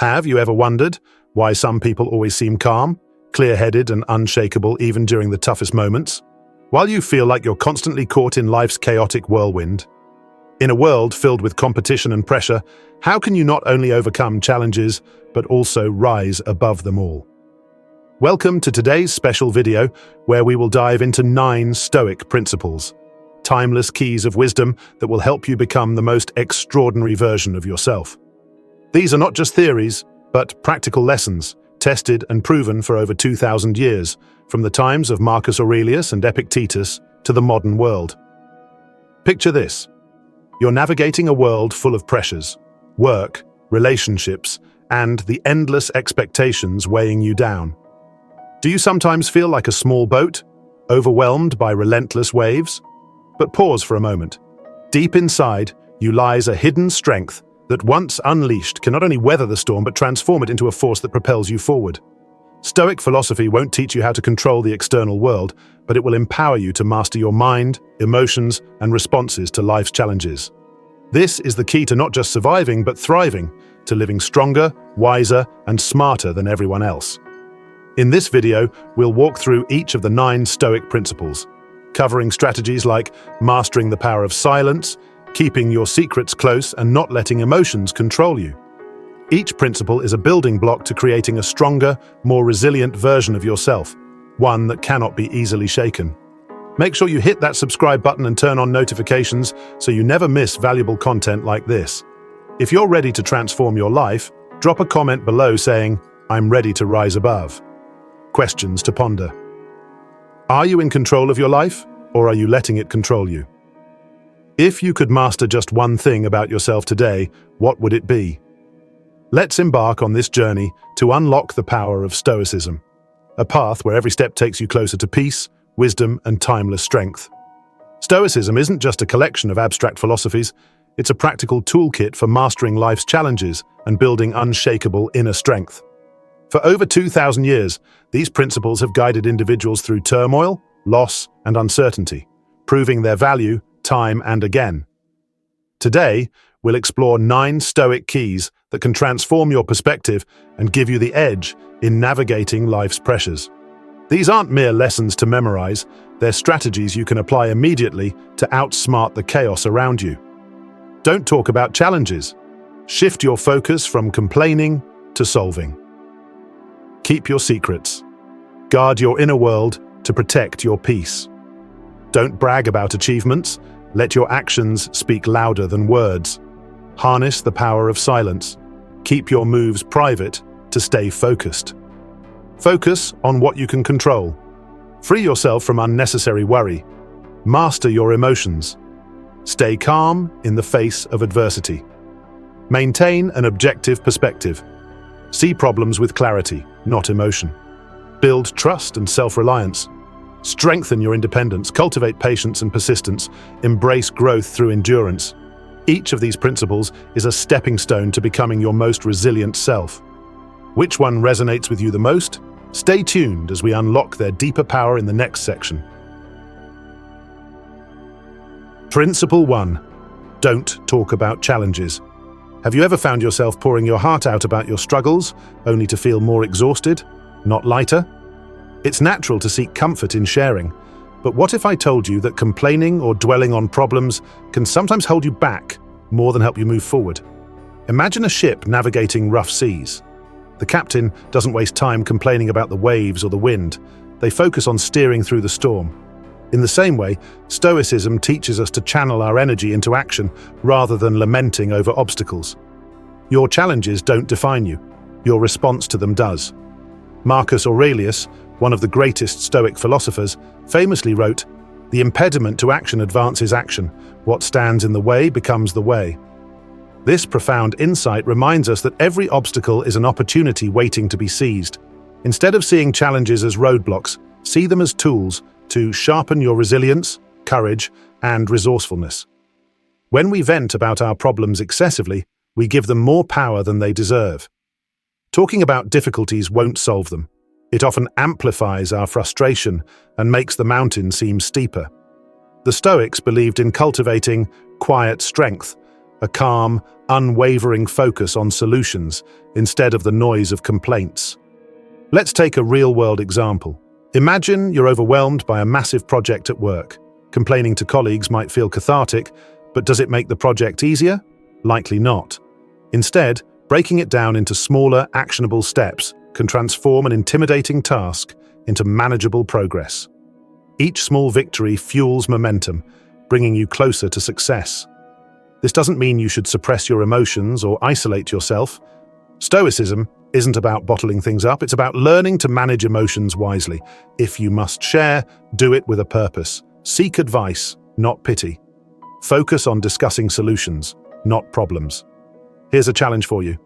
Have you ever wondered why some people always seem calm, clear-headed and unshakable even during the toughest moments? While you feel like you're constantly caught in life's chaotic whirlwind, in a world filled with competition and pressure, how can you not only overcome challenges, but also rise above them all? Welcome to today's special video, where we will dive into 9 Stoic principles, timeless keys of wisdom that will help you become the most extraordinary version of yourself. These are not just theories, but practical lessons, tested and proven for over 2,000 years, from the times of Marcus Aurelius and Epictetus to the modern world. Picture this. You're navigating a world full of pressures, work, relationships, and the endless expectations weighing you down. Do you sometimes feel like a small boat, overwhelmed by relentless waves? But pause for a moment. Deep inside you lies a hidden strength that, once unleashed, can not only weather the storm but transform it into a force that propels you forward. Stoic philosophy won't teach you how to control the external world, but it will empower you to master your mind, emotions, and responses to life's challenges. This is the key to not just surviving but thriving, to living stronger, wiser, and smarter than everyone else. In this video, we'll walk through each of the 9 Stoic principles, covering strategies like mastering the power of silence, keeping your secrets close, and not letting emotions control you. Each principle is a building block to creating a stronger, more resilient version of yourself, one that cannot be easily shaken. Make sure you hit that subscribe button and turn on notifications so you never miss valuable content like this. If you're ready to transform your life, drop a comment below saying, "I'm ready to rise above." Questions to ponder. Are you in control of your life, or are you letting it control you? If you could master just one thing about yourself today, what would it be? Let's embark on this journey to unlock the power of Stoicism, a path where every step takes you closer to peace, wisdom, and timeless strength. Stoicism isn't just a collection of abstract philosophies, it's a practical toolkit for mastering life's challenges and building unshakable inner strength. For over 2,000 years, these principles have guided individuals through turmoil, loss, and uncertainty, proving their value time and again. Today, we'll explore 9 Stoic keys that can transform your perspective and give you the edge in navigating life's pressures. These aren't mere lessons to memorize, they're strategies you can apply immediately to outsmart the chaos around you. Don't talk about challenges. Shift your focus from complaining to solving. Keep your secrets. Guard your inner world to protect your peace. Don't brag about achievements. Let your actions speak louder than words. Harness the power of silence. Keep your moves private to stay focused. Focus on what you can control. Free yourself from unnecessary worry. Master your emotions. Stay calm in the face of adversity. Maintain an objective perspective. See problems with clarity, not emotion. Build trust and self-reliance. Strengthen your independence, cultivate patience and persistence, embrace growth through endurance. Each of these principles is a stepping stone to becoming your most resilient self. Which one resonates with you the most? Stay tuned as we unlock their deeper power in the next section. Principle 1. Don't talk about challenges. Have you ever found yourself pouring your heart out about your struggles, only to feel more exhausted, not lighter? It's natural to seek comfort in sharing, but what if I told you that complaining or dwelling on problems can sometimes hold you back more than help you move forward? Imagine a ship navigating rough seas. The captain doesn't waste time complaining about the waves or the wind. They focus on steering through the storm. In the same way, Stoicism teaches us to channel our energy into action rather than lamenting over obstacles. Your challenges don't define you. Your response to them does. Marcus Aurelius, one of the greatest Stoic philosophers, famously wrote, "The impediment to action advances action. What stands in the way becomes the way." This profound insight reminds us that every obstacle is an opportunity waiting to be seized. Instead of seeing challenges as roadblocks, see them as tools to sharpen your resilience, courage, and resourcefulness. When we vent about our problems excessively, we give them more power than they deserve. Talking about difficulties won't solve them. It often amplifies our frustration and makes the mountain seem steeper. The Stoics believed in cultivating quiet strength, a calm, unwavering focus on solutions instead of the noise of complaints. Let's take a real-world example. Imagine you're overwhelmed by a massive project at work. Complaining to colleagues might feel cathartic, but does it make the project easier? Likely not. Instead, breaking it down into smaller, actionable steps can transform an intimidating task into manageable progress. Each small victory fuels momentum, bringing you closer to success. This doesn't mean you should suppress your emotions or isolate yourself. Stoicism isn't about bottling things up, it's about learning to manage emotions wisely. If you must share, do it with a purpose. Seek advice, not pity. Focus on discussing solutions, not problems. Here's a challenge for you.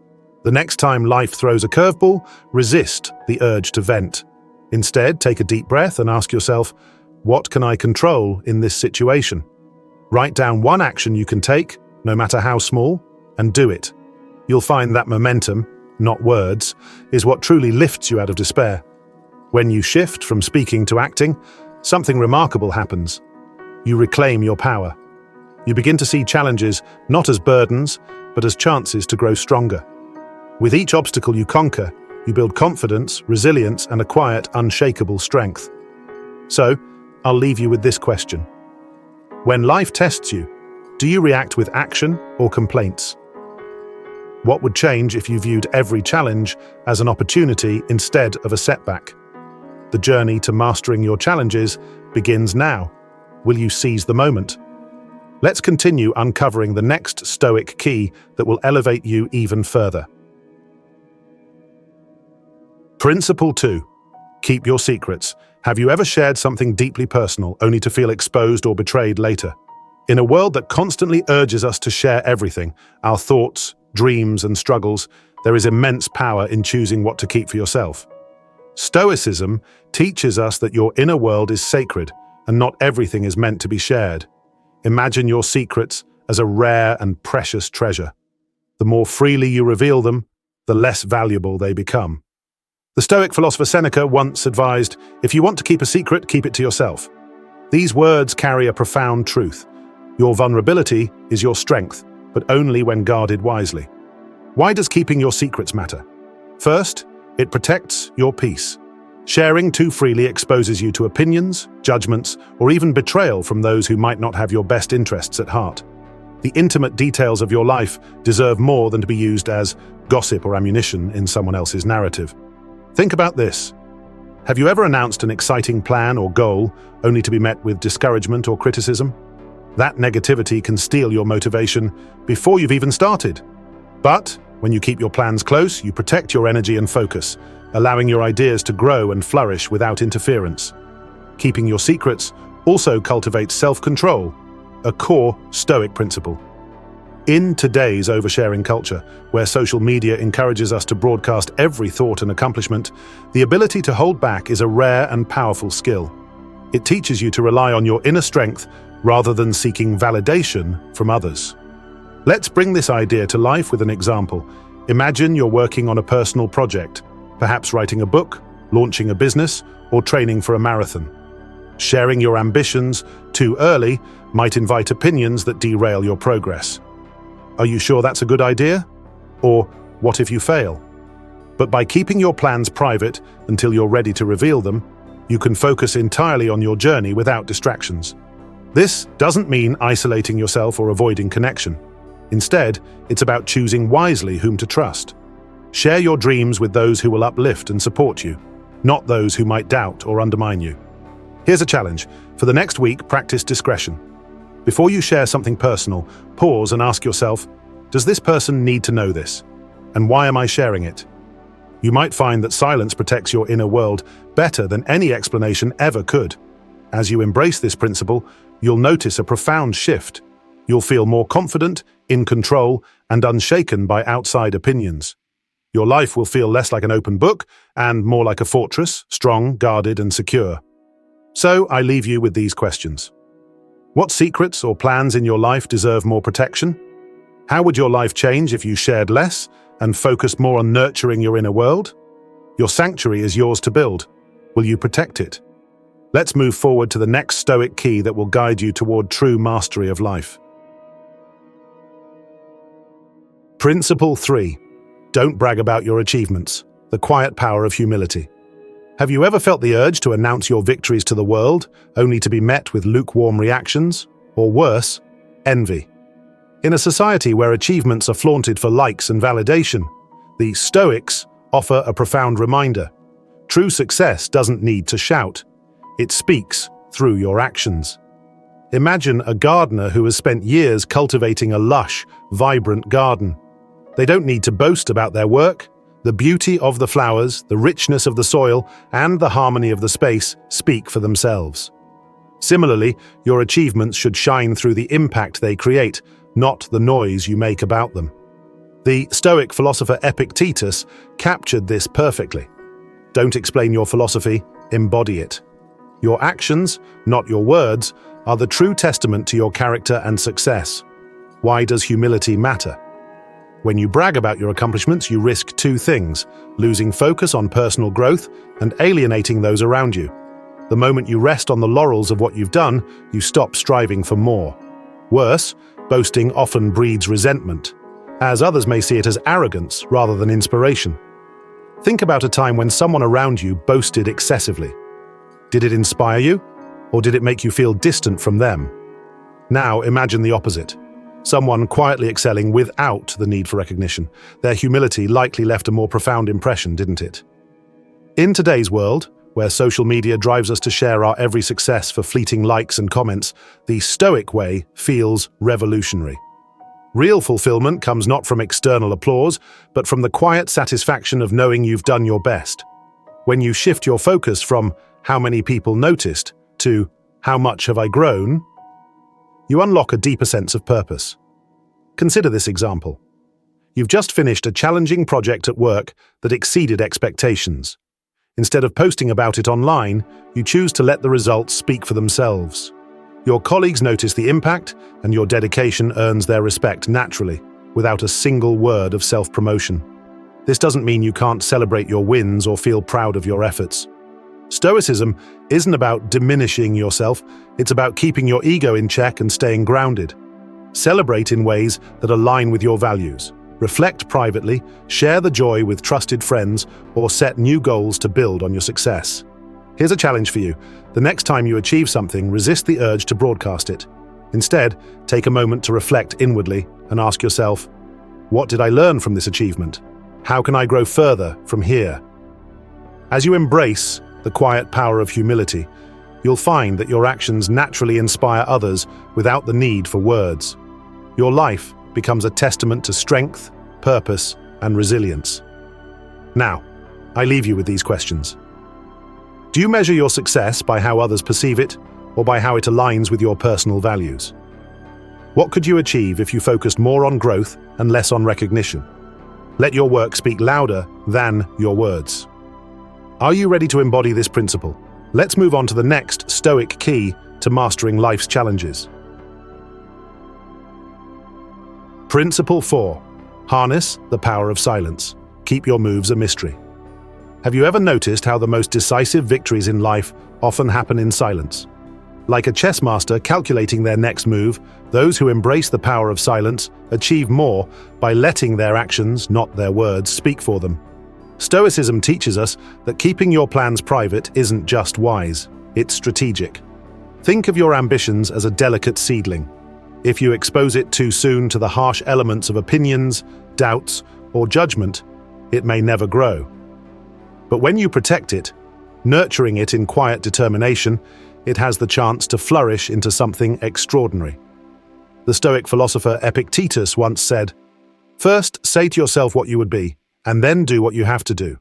The next time life throws a curveball, resist the urge to vent. Instead, take a deep breath and ask yourself, what can I control in this situation? Write down one action you can take, no matter how small, and do it. You'll find that momentum, not words, is what truly lifts you out of despair. When you shift from speaking to acting, something remarkable happens. You reclaim your power. You begin to see challenges not as burdens, but as chances to grow stronger. With each obstacle you conquer, you build confidence, resilience, and a quiet, unshakable strength. So, I'll leave you with this question. When life tests you, do you react with action or complaints? What would change if you viewed every challenge as an opportunity instead of a setback? The journey to mastering your challenges begins now. Will you seize the moment? Let's continue uncovering the next Stoic key that will elevate you even further. Principle 2. Keep your secrets. Have you ever shared something deeply personal only to feel exposed or betrayed later? In a world that constantly urges us to share everything, our thoughts, dreams, and struggles, there is immense power in choosing what to keep for yourself. Stoicism teaches us that your inner world is sacred and not everything is meant to be shared. Imagine your secrets as a rare and precious treasure. The more freely you reveal them, the less valuable they become. The Stoic philosopher Seneca once advised, if you want to keep a secret, keep it to yourself. These words carry a profound truth. Your vulnerability is your strength, but only when guarded wisely. Why does keeping your secrets matter? First, it protects your peace. Sharing too freely exposes you to opinions, judgments, or even betrayal from those who might not have your best interests at heart. The intimate details of your life deserve more than to be used as gossip or ammunition in someone else's narrative. Think about this. Have you ever announced an exciting plan or goal only to be met with discouragement or criticism? That negativity can steal your motivation before you've even started. But when you keep your plans close, you protect your energy and focus, allowing your ideas to grow and flourish without interference. Keeping your secrets also cultivates self-control, a core Stoic principle. In today's oversharing culture, where social media encourages us to broadcast every thought and accomplishment, the ability to hold back is a rare and powerful skill. It teaches you to rely on your inner strength rather than seeking validation from others. Let's bring this idea to life with an example. Imagine you're working on a personal project, perhaps writing a book, launching a business, or training for a marathon. Sharing your ambitions too early might invite opinions that derail your progress. Are you sure that's a good idea? Or what if you fail? But by keeping your plans private until you're ready to reveal them, you can focus entirely on your journey without distractions. This doesn't mean isolating yourself or avoiding connection. Instead, it's about choosing wisely whom to trust. Share your dreams with those who will uplift and support you, not those who might doubt or undermine you. Here's a challenge. For the next week, practice discretion. Before you share something personal, pause and ask yourself, does this person need to know this? And why am I sharing it? You might find that silence protects your inner world better than any explanation ever could. As you embrace this principle, you'll notice a profound shift. You'll feel more confident, in control, and unshaken by outside opinions. Your life will feel less like an open book and more like a fortress, strong, guarded, and secure. So, I leave you with these questions. What secrets or plans in your life deserve more protection? How would your life change if you shared less and focused more on nurturing your inner world? Your sanctuary is yours to build. Will you protect it? Let's move forward to the next Stoic key that will guide you toward true mastery of life. Principle 3. Don't brag about your achievements. The quiet power of humility. Have you ever felt the urge to announce your victories to the world, only to be met with lukewarm reactions? Or worse, envy? In a society where achievements are flaunted for likes and validation, the Stoics offer a profound reminder. True success doesn't need to shout. It speaks through your actions. Imagine a gardener who has spent years cultivating a lush, vibrant garden. They don't need to boast about their work. The beauty of the flowers, the richness of the soil, and the harmony of the space speak for themselves. Similarly, your achievements should shine through the impact they create, not the noise you make about them. The Stoic philosopher Epictetus captured this perfectly. Don't explain your philosophy, embody it. Your actions, not your words, are the true testament to your character and success. Why does humility matter? When you brag about your accomplishments, you risk two things: losing focus on personal growth and alienating those around you. The moment you rest on the laurels of what you've done, you stop striving for more. Worse, boasting often breeds resentment, as others may see it as arrogance rather than inspiration. Think about a time when someone around you boasted excessively. Did it inspire you, or did it make you feel distant from them? Now imagine the opposite. Someone quietly excelling without the need for recognition. Their humility likely left a more profound impression, didn't it? In today's world, where social media drives us to share our every success for fleeting likes and comments, the Stoic way feels revolutionary. Real fulfillment comes not from external applause, but from the quiet satisfaction of knowing you've done your best. When you shift your focus from "how many people noticed" to "how much have I grown?", you unlock a deeper sense of purpose. Consider this example. You've just finished a challenging project at work that exceeded expectations. Instead of posting about it online, you choose to let the results speak for themselves. Your colleagues notice the impact, and your dedication earns their respect naturally, without a single word of self-promotion. This doesn't mean you can't celebrate your wins or feel proud of your efforts. Stoicism isn't about diminishing yourself, it's about keeping your ego in check and staying grounded. Celebrate in ways that align with your values. Reflect privately, share the joy with trusted friends, or set new goals to build on your success. Here's a challenge for you. The next time you achieve something, resist the urge to broadcast it. Instead, take a moment to reflect inwardly and ask yourself, what did I learn from this achievement? How can I grow further from here? As you embrace the quiet power of humility, you'll find that your actions naturally inspire others without the need for words. Your life becomes a testament to strength, purpose, and resilience. Now, I leave you with these questions. Do you measure your success by how others perceive it, or by how it aligns with your personal values? What could you achieve if you focused more on growth and less on recognition? Let your work speak louder than your words. Are you ready to embody this principle? Let's move on to the next Stoic key to mastering life's challenges. Principle 4. Harness the power of silence. Keep your moves a mystery. Have you ever noticed how the most decisive victories in life often happen in silence? Like a chess master calculating their next move, those who embrace the power of silence achieve more by letting their actions, not their words, speak for them. Stoicism teaches us that keeping your plans private isn't just wise, it's strategic. Think of your ambitions as a delicate seedling. If you expose it too soon to the harsh elements of opinions, doubts, or judgment, it may never grow. But when you protect it, nurturing it in quiet determination, it has the chance to flourish into something extraordinary. The Stoic philosopher Epictetus once said, "First, say to yourself what you would be, and then do what you have to do."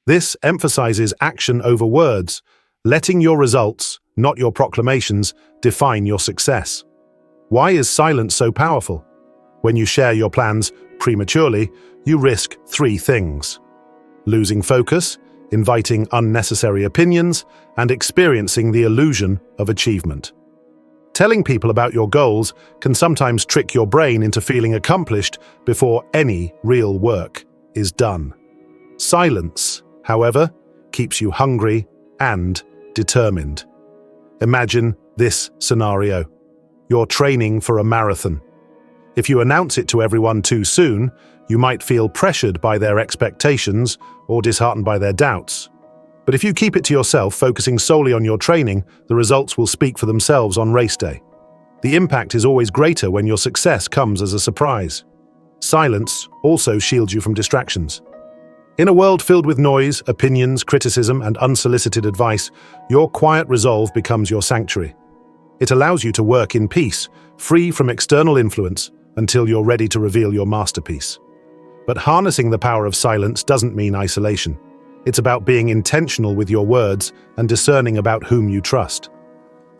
This emphasizes action over words, letting your results, not your proclamations, define your success. Why is silence so powerful? When you share your plans prematurely, you risk three things: losing focus, inviting unnecessary opinions, and experiencing the illusion of achievement. Telling people about your goals can sometimes trick your brain into feeling accomplished before any real work is done. Silence, however, keeps you hungry and determined. Imagine this scenario. You're training for a marathon. If you announce it to everyone too soon, you might feel pressured by their expectations or disheartened by their doubts. But if you keep it to yourself, focusing solely on your training, the results will speak for themselves on race day. The impact is always greater when your success comes as a surprise. Silence also shields you from distractions. In a world filled with noise, opinions, criticism, and unsolicited advice, your quiet resolve becomes your sanctuary. It allows you to work in peace, free from external influence, until you're ready to reveal your masterpiece. But harnessing the power of silence doesn't mean isolation. It's about being intentional with your words and discerning about whom you trust.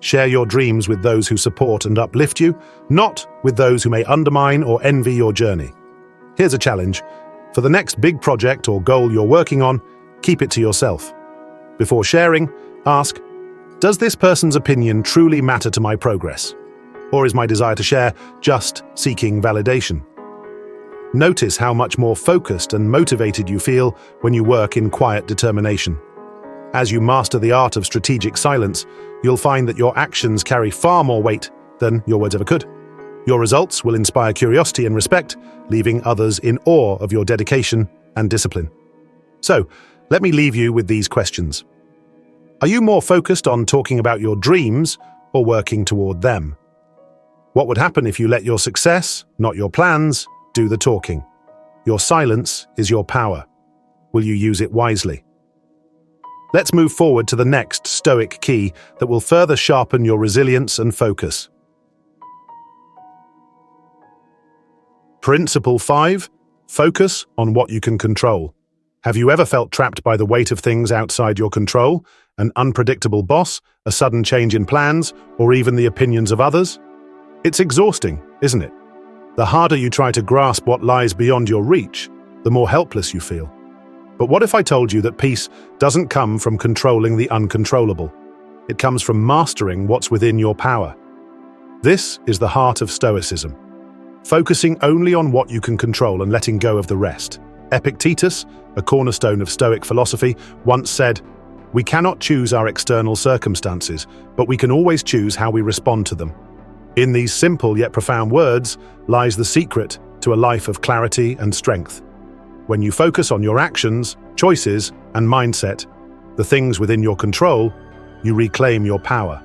Share your dreams with those who support and uplift you, not with those who may undermine or envy your journey. Here's a challenge. For the next big project or goal you're working on, keep it to yourself. Before sharing, ask, does this person's opinion truly matter to my progress? Or is my desire to share just seeking validation? Notice how much more focused and motivated you feel when you work in quiet determination. As you master the art of strategic silence, you'll find that your actions carry far more weight than your words ever could. Your results will inspire curiosity and respect, leaving others in awe of your dedication and discipline. So, let me leave you with these questions. Are you more focused on talking about your dreams or working toward them? What would happen if you let your success, not your plans, do the talking? Your silence is your power. Will you use it wisely? Let's move forward to the next Stoic key that will further sharpen your resilience and focus. Principle 5. Focus on what you can control. Have you ever felt trapped by the weight of things outside your control? An unpredictable boss, a sudden change in plans, or even the opinions of others? It's exhausting, isn't it? The harder you try to grasp what lies beyond your reach, the more helpless you feel. But what if I told you that peace doesn't come from controlling the uncontrollable? It comes from mastering what's within your power. This is the heart of Stoicism. Focusing only on what you can control and letting go of the rest. Epictetus, a cornerstone of Stoic philosophy, once said, "We cannot choose our external circumstances, but we can always choose how we respond to them." In these simple yet profound words lies the secret to a life of clarity and strength. When you focus on your actions, choices, and mindset, the things within your control, you reclaim your power.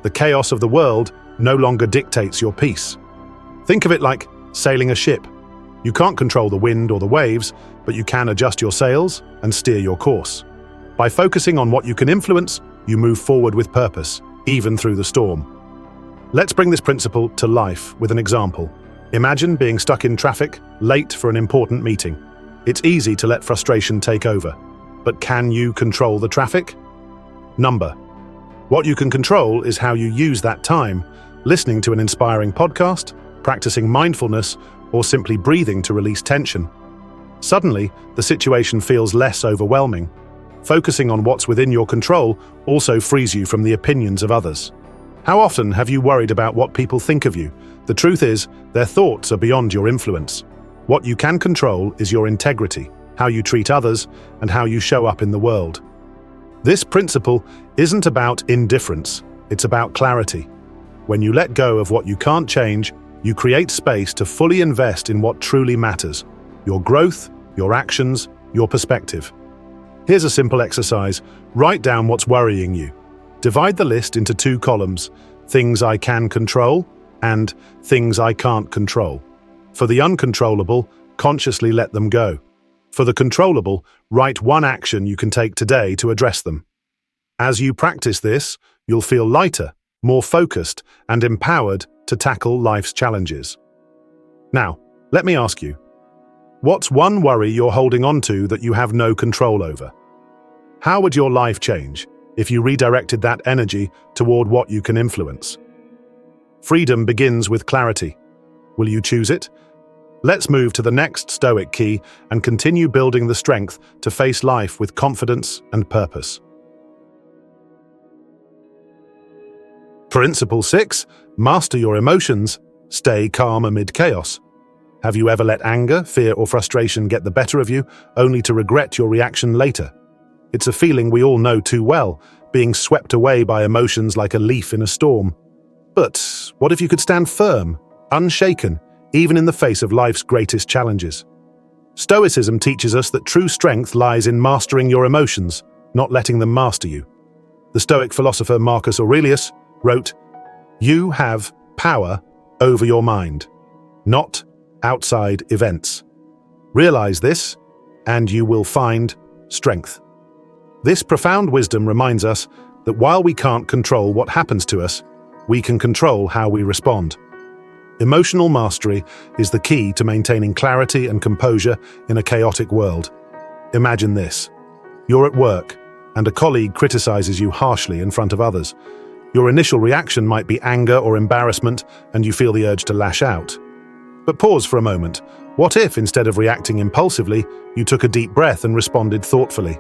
The chaos of the world no longer dictates your peace. Think of it like sailing a ship. You can't control the wind or the waves, but you can adjust your sails and steer your course. By focusing on what you can influence, you move forward with purpose, even through the storm. Let's bring this principle to life with an example. Imagine being stuck in traffic, late for an important meeting. It's easy to let frustration take over. But can you control the traffic? What you can control is how you use that time, listening to an inspiring podcast, practicing mindfulness, or simply breathing to release tension. Suddenly, the situation feels less overwhelming. Focusing on what's within your control also frees you from the opinions of others. How often have you worried about what people think of you? The truth is, their thoughts are beyond your influence. What you can control is your integrity, how you treat others, and how you show up in the world. This principle isn't about indifference, it's about clarity. When you let go of what you can't change, you create space to fully invest in what truly matters: your growth, your actions, your perspective. Here's a simple exercise. Write down what's worrying you. Divide the list into 2 columns: things I can control and things I can't control. For the uncontrollable, consciously let them go. For the controllable, write one action you can take today to address them. As you practice this, you'll feel lighter, more focused, and empowered to tackle life's challenges. Now, let me ask you, what's one worry you're holding on to that you have no control over? How would your life change if you redirected that energy toward what you can influence? Freedom begins with clarity. Will you choose it? Let's move to the next Stoic key and continue building the strength to face life with confidence and purpose. Principle 6. Master your emotions. Stay calm amid chaos. Have you ever let anger, fear, or frustration get the better of you, only to regret your reaction later? It's a feeling we all know too well, being swept away by emotions like a leaf in a storm. But what if you could stand firm, unshaken, even in the face of life's greatest challenges. Stoicism teaches us that true strength lies in mastering your emotions, not letting them master you. The Stoic philosopher Marcus Aurelius wrote, "You have power over your mind, not outside events. Realize this, and you will find strength." This profound wisdom reminds us that while we can't control what happens to us, we can control how we respond. Emotional mastery is the key to maintaining clarity and composure in a chaotic world. Imagine this. You're at work, and a colleague criticizes you harshly in front of others. Your initial reaction might be anger or embarrassment, and you feel the urge to lash out. But pause for a moment. What if, instead of reacting impulsively, you took a deep breath and responded thoughtfully?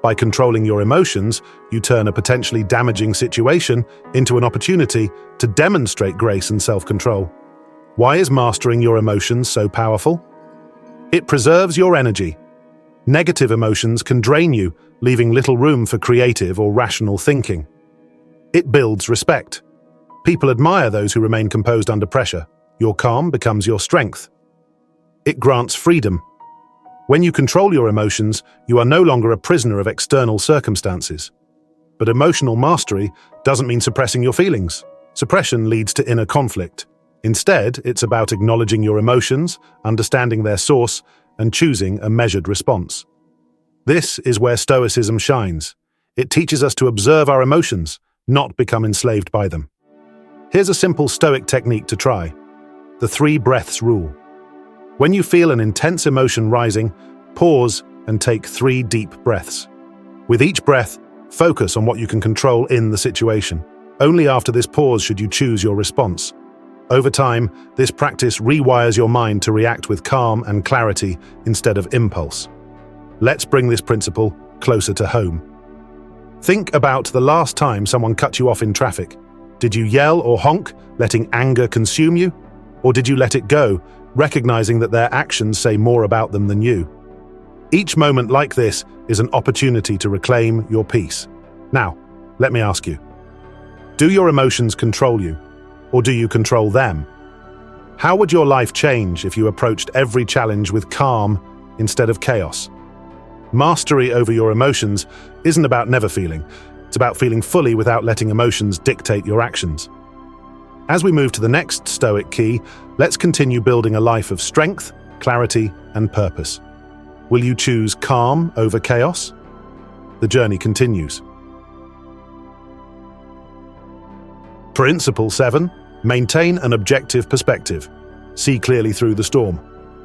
By controlling your emotions, you turn a potentially damaging situation into an opportunity to demonstrate grace and self-control. Why is mastering your emotions so powerful? It preserves your energy. Negative emotions can drain you, leaving little room for creative or rational thinking. It builds respect. People admire those who remain composed under pressure. Your calm becomes your strength. It grants freedom. When you control your emotions, you are no longer a prisoner of external circumstances. But emotional mastery doesn't mean suppressing your feelings. Suppression leads to inner conflict. Instead, it's about acknowledging your emotions, understanding their source, and choosing a measured response. This is where Stoicism shines. It teaches us to observe our emotions, not become enslaved by them. Here's a simple Stoic technique to try: the 3 breaths rule. When you feel an intense emotion rising, pause and take 3 deep breaths. With each breath, focus on what you can control in the situation. Only after this pause should you choose your response. Over time, this practice rewires your mind to react with calm and clarity instead of impulse. Let's bring this principle closer to home. Think about the last time someone cut you off in traffic. Did you yell or honk, letting anger consume you? Or did you let it go, recognizing that their actions say more about them than you? Each moment like this is an opportunity to reclaim your peace. Now, let me ask you, do your emotions control you, or do you control them? How would your life change if you approached every challenge with calm instead of chaos? Mastery over your emotions isn't about never feeling. It's about feeling fully without letting emotions dictate your actions. As we move to the next Stoic key, let's continue building a life of strength, clarity, and purpose. Will you choose calm over chaos? The journey continues. Principle 7. Maintain an objective perspective. See clearly through the storm.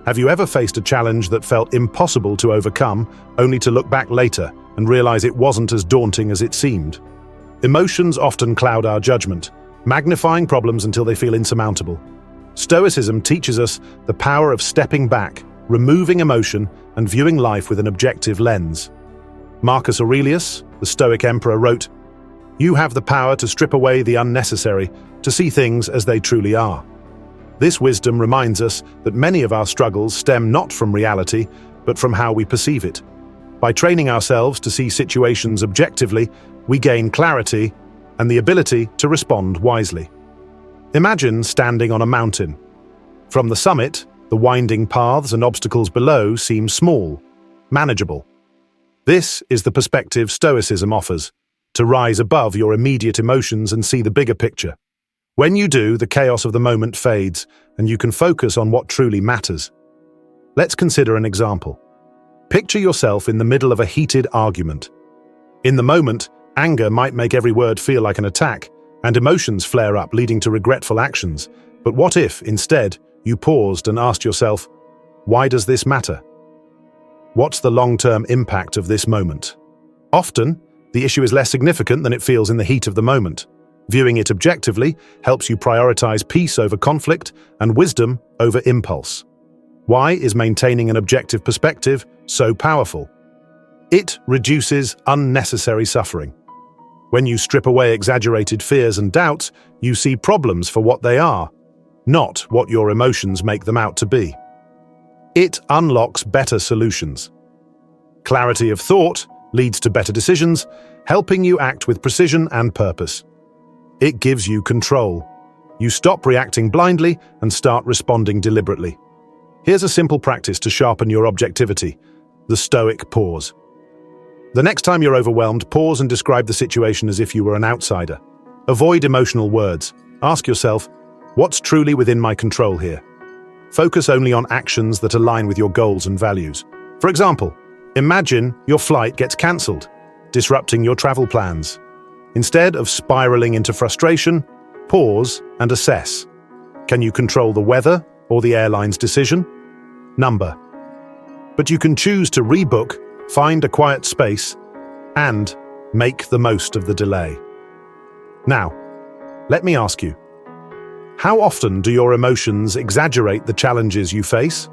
Have you ever faced a challenge that felt impossible to overcome, only to look back later and realize it wasn't as daunting as it seemed? Emotions often cloud our judgment, magnifying problems until they feel insurmountable. Stoicism teaches us the power of stepping back, removing emotion, and viewing life with an objective lens. Marcus Aurelius, the Stoic emperor, wrote, "You have the power to strip away the unnecessary, to see things as they truly are." This wisdom reminds us that many of our struggles stem not from reality, but from how we perceive it. By training ourselves to see situations objectively, we gain clarity and the ability to respond wisely. Imagine standing on a mountain. From the summit, the winding paths and obstacles below seem small, manageable. This is the perspective Stoicism offers, to rise above your immediate emotions and see the bigger picture. When you do, the chaos of the moment fades, and you can focus on what truly matters. Let's consider an example. Picture yourself in the middle of a heated argument. In the moment, anger might make every word feel like an attack, and emotions flare up, leading to regretful actions. But what if, instead, you paused and asked yourself, why does this matter? What's the long-term impact of this moment? Often, the issue is less significant than it feels in the heat of the moment. Viewing it objectively helps you prioritize peace over conflict and wisdom over impulse. Why is maintaining an objective perspective so powerful? It reduces unnecessary suffering. When you strip away exaggerated fears and doubts, you see problems for what they are, not what your emotions make them out to be. It unlocks better solutions. Clarity of thought leads to better decisions, helping you act with precision and purpose. It gives you control. You stop reacting blindly and start responding deliberately. Here's a simple practice to sharpen your objectivity: the Stoic pause. The next time you're overwhelmed, pause and describe the situation as if you were an outsider. Avoid emotional words. Ask yourself, what's truly within my control here? Focus only on actions that align with your goals and values. For example, imagine your flight gets cancelled, disrupting your travel plans. Instead of spiraling into frustration, pause and assess. Can you control the weather or the airline's decision? But you can choose to rebook, find a quiet space, and make the most of the delay. Now, let me ask you, how often do your emotions exaggerate the challenges you face?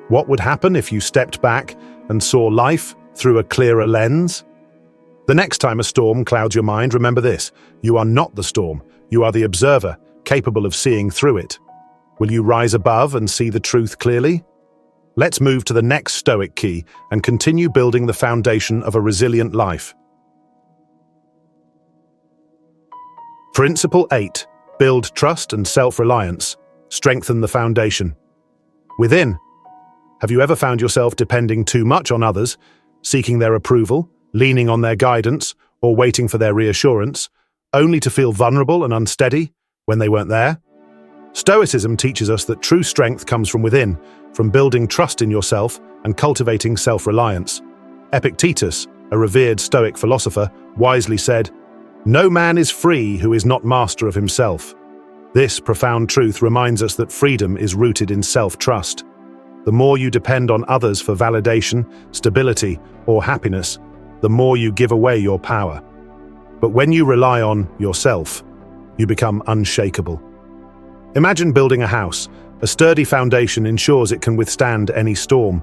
What would happen if you stepped back and saw life through a clearer lens? The next time a storm clouds your mind, remember this: you are not the storm, you are the observer, capable of seeing through it. Will you rise above and see the truth clearly? Let's move to the next Stoic key and continue building the foundation of a resilient life. Principle 8. Build trust and self-reliance. Strengthen the foundation. Within, have you ever found yourself depending too much on others, seeking their approval, leaning on their guidance, or waiting for their reassurance, only to feel vulnerable and unsteady when they weren't there? Stoicism teaches us that true strength comes from within, from building trust in yourself and cultivating self-reliance. Epictetus, a revered Stoic philosopher, wisely said, "No man is free who is not master of himself." This profound truth reminds us that freedom is rooted in self-trust. The more you depend on others for validation, stability, or happiness, the more you give away your power. But when you rely on yourself, you become unshakable. Imagine building a house. A sturdy foundation ensures it can withstand any storm.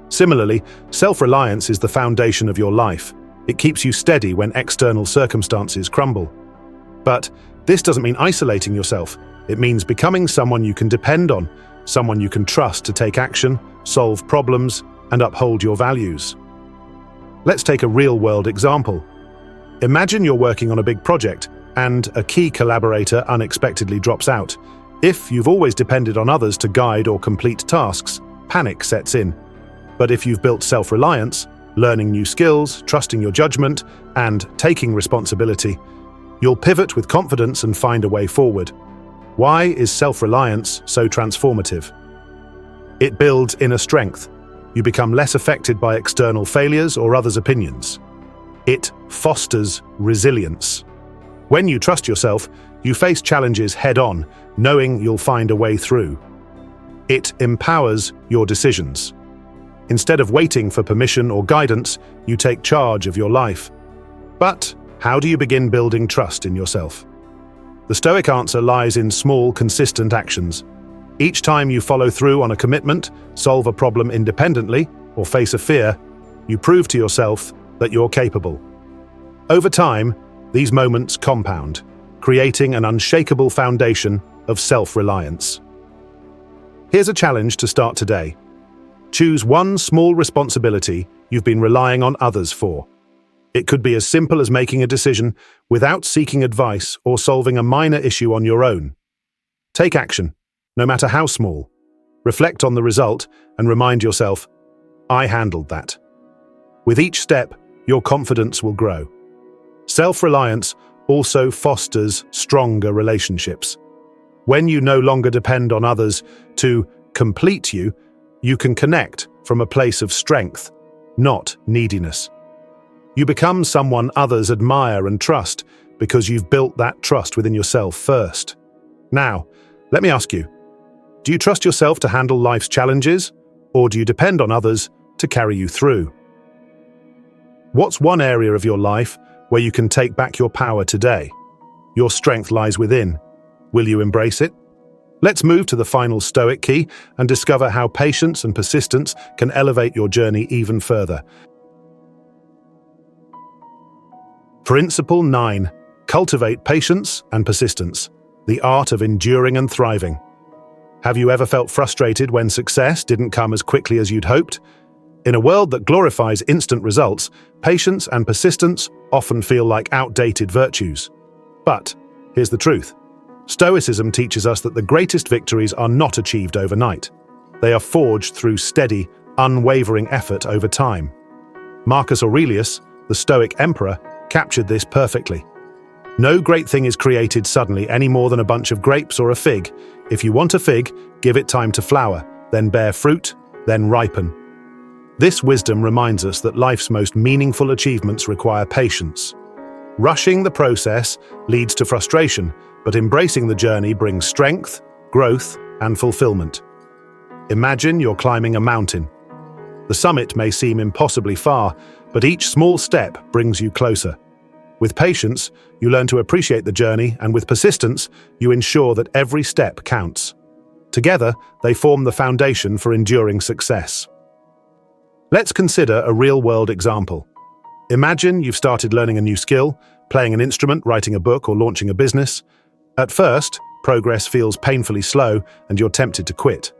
Similarly, self-reliance is the foundation of your life. It keeps you steady when external circumstances crumble. But this doesn't mean isolating yourself. It means becoming someone you can depend on, someone you can trust to take action, solve problems, and uphold your values. Let's take a real-world example. Imagine you're working on a big project, and a key collaborator unexpectedly drops out. If you've always depended on others to guide or complete tasks, panic sets in. But if you've built self-reliance, learning new skills, trusting your judgment, and taking responsibility, you'll pivot with confidence and find a way forward. Why is self-reliance so transformative? It builds inner strength. You become less affected by external failures or others' opinions. It fosters resilience. When you trust yourself, you face challenges head-on, knowing you'll find a way through. It empowers your decisions. Instead of waiting for permission or guidance, you take charge of your life. But how do you begin building trust in yourself? The Stoic answer lies in small, consistent actions. Each time you follow through on a commitment, solve a problem independently, or face a fear, you prove to yourself that you're capable. Over time, these moments compound, creating an unshakable foundation of self-reliance. Here's a challenge to start today. Choose one small responsibility you've been relying on others for. It could be as simple as making a decision without seeking advice or solving a minor issue on your own. Take action, no matter how small. Reflect on the result and remind yourself, I handled that. With each step, your confidence will grow. Self-reliance also fosters stronger relationships. When you no longer depend on others to complete you, you can connect from a place of strength, not neediness. You become someone others admire and trust because you've built that trust within yourself first. Now, let me ask you, do you trust yourself to handle life's challenges, or do you depend on others to carry you through? What's one area of your life where you can take back your power today? Your strength lies within. Will you embrace it? Let's move to the final Stoic key and discover how patience and persistence can elevate your journey even further. Principle 9. Cultivate patience and persistence, the art of enduring and thriving. Have you ever felt frustrated when success didn't come as quickly as you'd hoped? In a world that glorifies instant results, patience and persistence often feel like outdated virtues. But here's the truth. Stoicism teaches us that the greatest victories are not achieved overnight. They are forged through steady, unwavering effort over time. Marcus Aurelius, the Stoic emperor, captured this perfectly. No great thing is created suddenly any more than a bunch of grapes or a fig. If you want a fig, give it time to flower, then bear fruit, then ripen. This wisdom reminds us that life's most meaningful achievements require patience. Rushing the process leads to frustration, but embracing the journey brings strength, growth, and fulfillment. Imagine you're climbing a mountain. The summit may seem impossibly far, but each small step brings you closer. With patience, you learn to appreciate the journey, and with persistence, you ensure that every step counts. Together, they form the foundation for enduring success. Let's consider a real-world example. Imagine you've started learning a new skill, playing an instrument, writing a book, or launching a business. At first, progress feels painfully slow, and you're tempted to quit.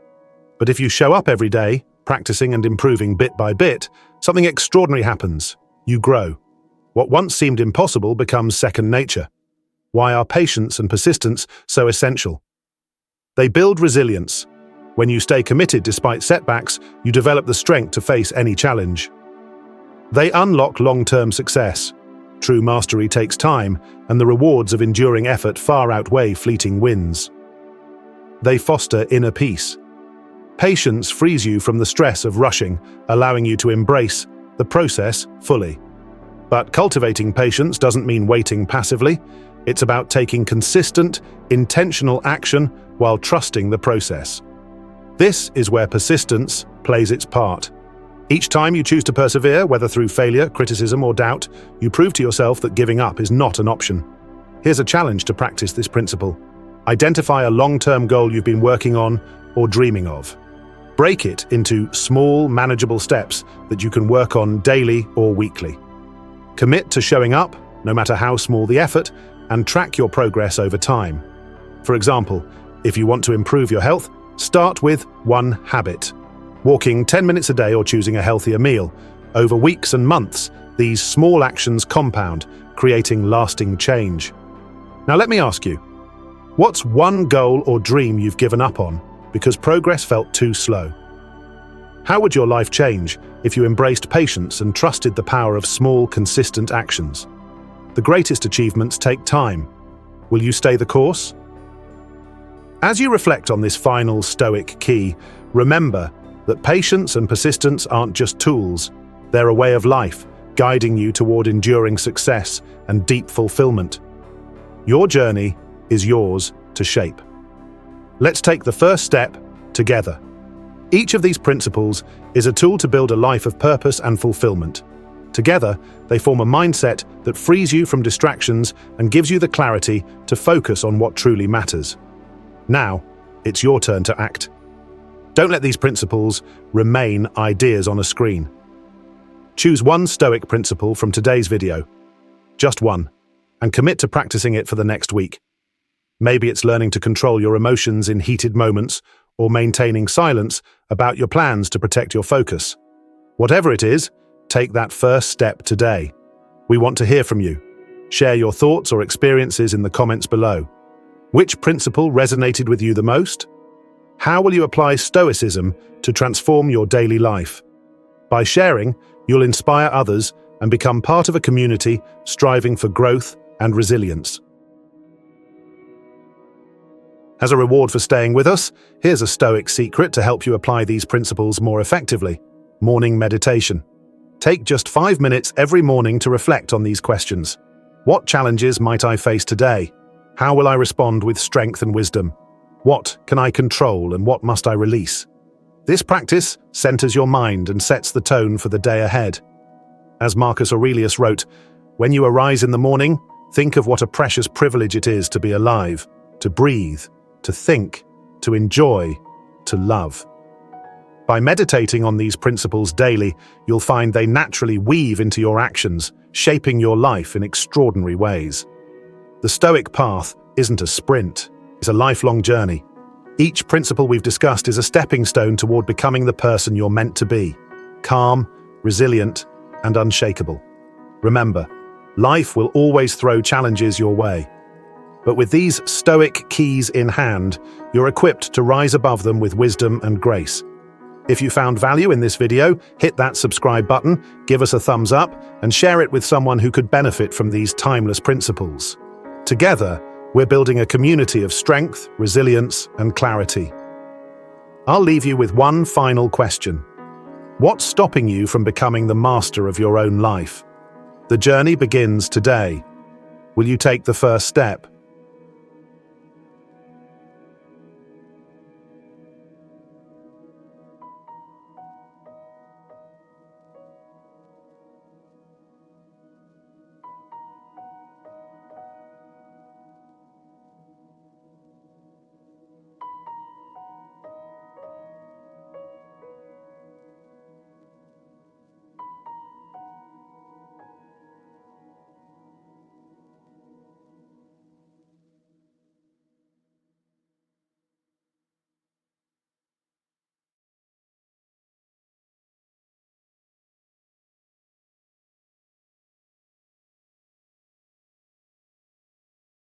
But if you show up every day, practicing and improving bit by bit, something extraordinary happens. You grow. What once seemed impossible becomes second nature. Why are patience and persistence so essential? They build resilience. When you stay committed despite setbacks, you develop the strength to face any challenge. They unlock long-term success. True mastery takes time, and the rewards of enduring effort far outweigh fleeting wins. They foster inner peace. Patience frees you from the stress of rushing, allowing you to embrace the process fully. But cultivating patience doesn't mean waiting passively. It's about taking consistent, intentional action while trusting the process. This is where persistence plays its part. Each time you choose to persevere, whether through failure, criticism, or doubt, you prove to yourself that giving up is not an option. Here's a challenge to practice this principle. Identify a long-term goal you've been working on or dreaming of. Break it into small, manageable steps that you can work on daily or weekly. Commit to showing up, no matter how small the effort, and track your progress over time. For example, if you want to improve your health, start with one habit. Walking 10 minutes a day or choosing a healthier meal. Over weeks and months, these small actions compound, creating lasting change. Now let me ask you, what's one goal or dream you've given up on because progress felt too slow? How would your life change if you embraced patience and trusted the power of small, consistent actions? The greatest achievements take time. Will you stay the course? As you reflect on this final Stoic key, remember that patience and persistence aren't just tools, they're a way of life, guiding you toward enduring success and deep fulfillment. Your journey is yours to shape. Let's take the first step together. Each of these principles is a tool to build a life of purpose and fulfillment. Together, they form a mindset that frees you from distractions and gives you the clarity to focus on what truly matters. Now, it's your turn to act. Don't let these principles remain ideas on a screen. Choose one Stoic principle from today's video, just one, and commit to practicing it for the next week. Maybe it's learning to control your emotions in heated moments or maintaining silence about your plans to protect your focus. Whatever it is, take that first step today. We want to hear from you. Share your thoughts or experiences in the comments below. Which principle resonated with you the most? How will you apply Stoicism to transform your daily life? By sharing, you'll inspire others and become part of a community striving for growth and resilience. As a reward for staying with us, here's a Stoic secret to help you apply these principles more effectively. Morning meditation. Take just 5 minutes every morning to reflect on these questions. What challenges might I face today? How will I respond with strength and wisdom? What can I control and what must I release? This practice centers your mind and sets the tone for the day ahead. As Marcus Aurelius wrote, "When you arise in the morning, think of what a precious privilege it is to be alive, to breathe, to think, to enjoy, to love." By meditating on these principles daily, you'll find they naturally weave into your actions, shaping your life in extraordinary ways. The Stoic path isn't a sprint, it's a lifelong journey. Each principle we've discussed is a stepping stone toward becoming the person you're meant to be, calm, resilient, and unshakable. Remember, life will always throw challenges your way. But with these Stoic keys in hand, you're equipped to rise above them with wisdom and grace. If you found value in this video, hit that subscribe button, give us a thumbs up, and share it with someone who could benefit from these timeless principles. Together, we're building a community of strength, resilience, and clarity. I'll leave you with one final question. What's stopping you from becoming the master of your own life? The journey begins today. Will you take the first step?